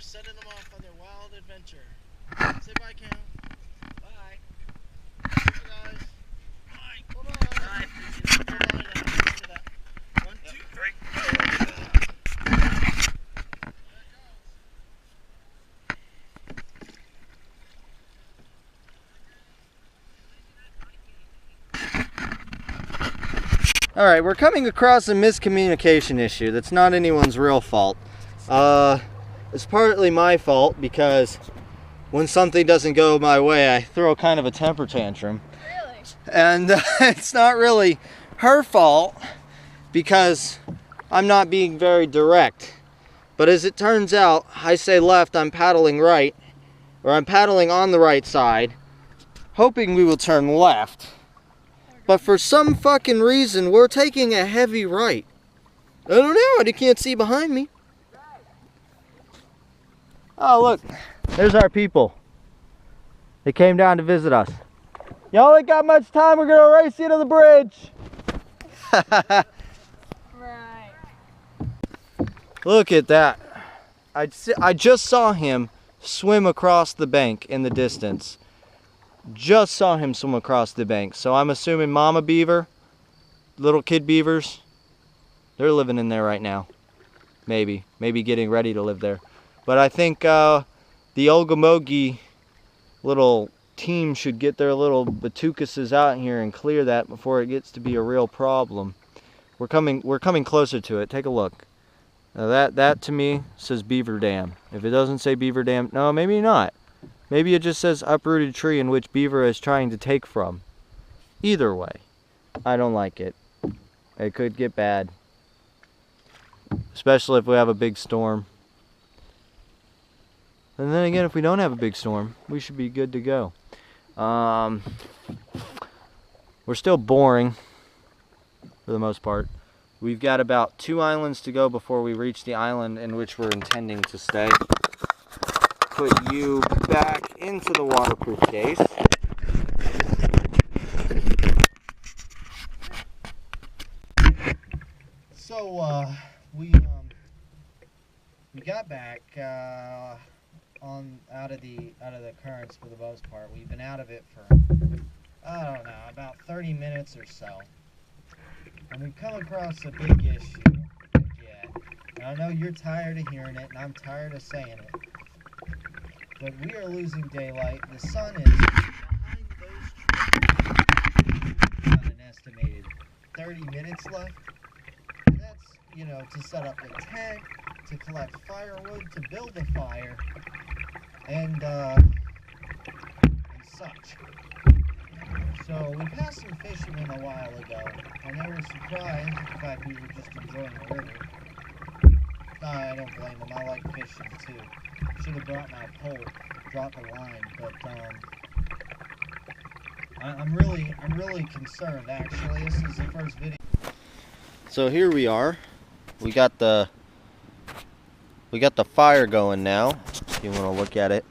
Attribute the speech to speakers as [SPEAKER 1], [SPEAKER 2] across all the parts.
[SPEAKER 1] sending them off on their wild adventure. Say bye, Cam. Bye. See you guys. Bye. Bye-bye. Bye. Bye-bye now. Look at that. 1, 2, 3. Alright, we're coming across a miscommunication issue that's not anyone's real fault. It's partly my fault because when something doesn't go my way, I throw kind of a temper tantrum.
[SPEAKER 2] Really?
[SPEAKER 1] And it's not really her fault because I'm not being very direct. But as it turns out, I say left, I'm paddling right, or I'm paddling on the right side, hoping we will turn left. But for some fucking reason, we're taking a heavy right. I don't know, I can't see behind me. Oh, look, there's our people. They came down to visit us. Y'all ain't got much time, we're gonna race you to the bridge.
[SPEAKER 2] Right.
[SPEAKER 1] Look at that. I just saw him swim across the bank in the distance. Just saw him swim across the bank. So I'm assuming mama beaver, little kid beavers, they're living in there right now. Maybe getting ready to live there. But I think the Ogomogi little team should get their little batucuses out here and clear that before it gets to be a real problem. We're coming closer to it. Take a look. Now that to me says Beaver Dam. If it doesn't say Beaver Dam, no, maybe not. Maybe it just says uprooted tree in which beaver is trying to take from. Either way, I don't like it. It could get bad. Especially if we have a big storm. And then again, if we don't have a big storm, we should be good to go. We're still boring for the most part. We've got about 2 islands to go before we reach the island in which we're intending to stay. Put you back into the waterproof case. So we got back out of the currents for the most part. We've been out of it for I don't know, about 30 minutes or so. And we've come across a big issue. Yeah. And I know you're tired of hearing it, and I'm tired of saying it. But we are losing daylight. The sun is behind those trees. Got an estimated 30 minutes left. And that's, you know, to set up the tent, to collect firewood, to build a fire, and such. So we passed some fishermen a while ago, and they were surprised at the fact we were just enjoying the river. I don't blame them. I like fishing too. Should have brought my pole, drop a line, but I'm really concerned. Actually, this is the first video. So here we are. We got the fire going now. If you want to look at it,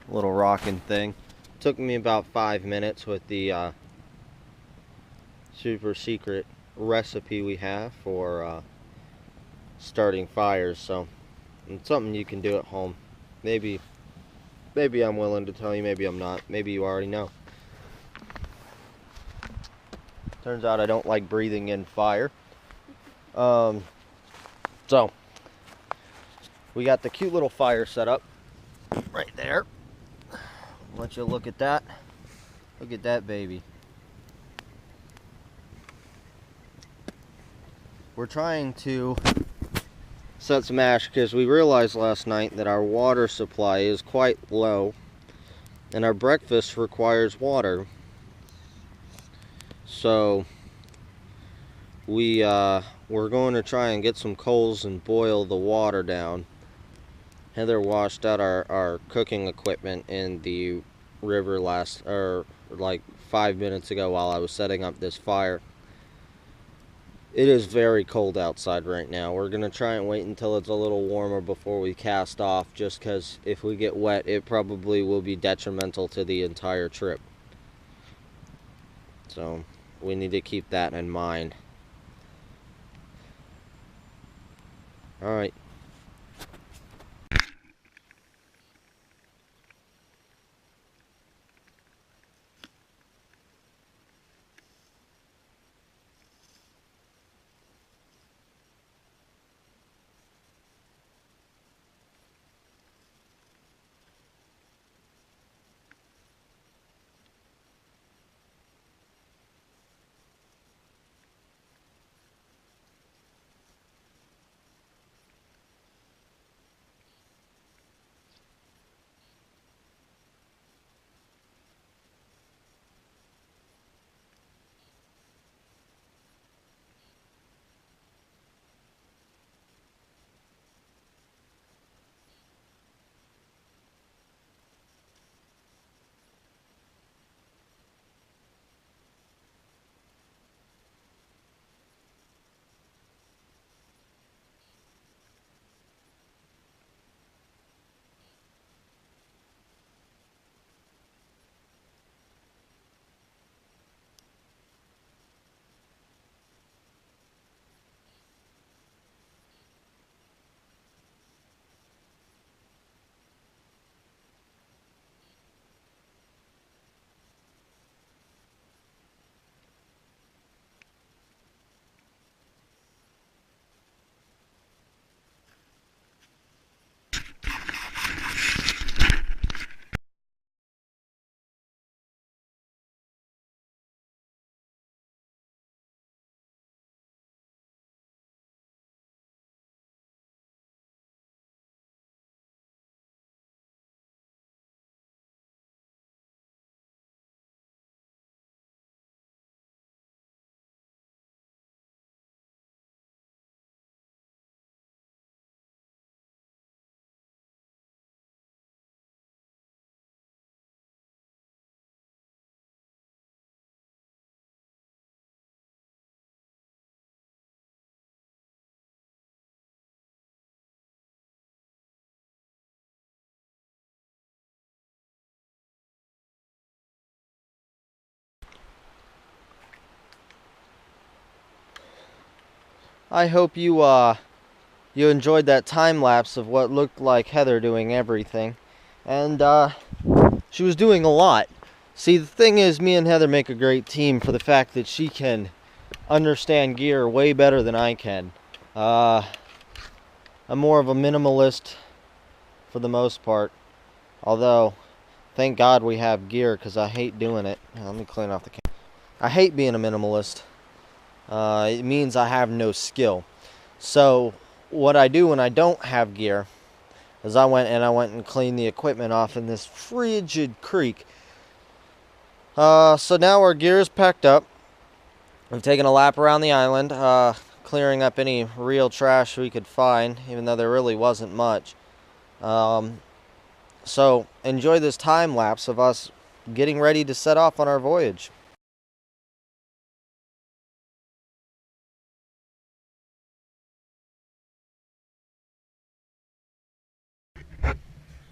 [SPEAKER 1] little rocking thing. Took me about 5 minutes with the super secret recipe we have for starting fires. So it's something you can do at home. Maybe I'm willing to tell you, maybe I'm not. Maybe you already know. Turns out I don't like breathing in fire. So we got the cute little fire set up right there. Let you look at that. Look at that baby. We're trying to set some ash because we realized last night that our water supply is quite low and our breakfast requires water. So we're going to try and get some coals and boil the water down. Heather washed out our cooking equipment in the river like 5 minutes ago while I was setting up this fire. It is very cold outside right now. We're going to try and wait until it's a little warmer before we cast off, just because if we get wet, it probably will be detrimental to the entire trip. So we need to keep that in mind. Alright. I hope you enjoyed that time lapse of what looked like Heather doing everything. And she was doing a lot. See, the thing is, me and Heather make a great team for the fact that she can understand gear way better than I can. I'm more of a minimalist for the most part. Although, thank God we have gear, because I hate doing it. Let me clean off the camera. I hate being a minimalist. It means I have no skill. So, what I do when I don't have gear is I went and cleaned the equipment off in this frigid creek. So now our gear is packed up. We've taken a lap around the island, clearing up any real trash we could find, even though there really wasn't much. So enjoy this time lapse of us getting ready to set off on our voyage.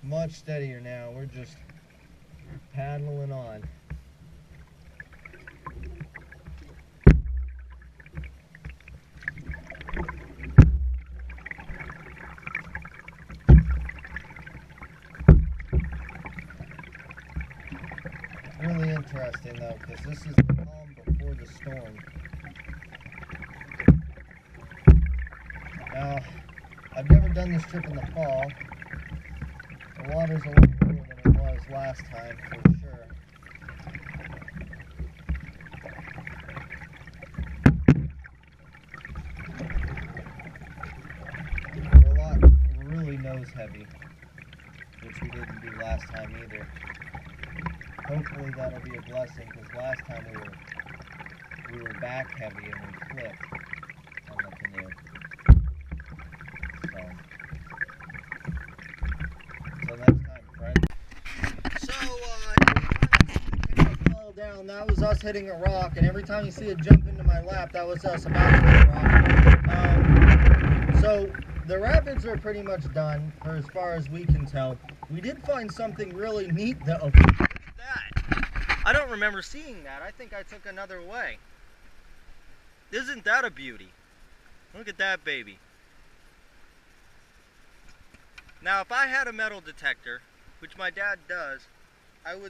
[SPEAKER 1] Much steadier now. We're just paddling on. Really interesting though, because this is the calm before the storm. Now, I've never done this trip in the fall. The water's a lot cooler than it was last time, for sure. We're really nose heavy, which we didn't do last time either. Hopefully that'll be a blessing, because last time we were back heavy and we flipped on the canoe. So next time, friend. So every time you fall down, that was us hitting a rock, and every time you see it jump into my lap, that was us about to hit a rock. So the rapids are pretty much done, for as far as we can tell. We did find something really neat though. Look at that. I don't remember seeing that. I think I took another way. Isn't that a beauty? Look at that baby. Now if I had a metal detector, which my dad does, I would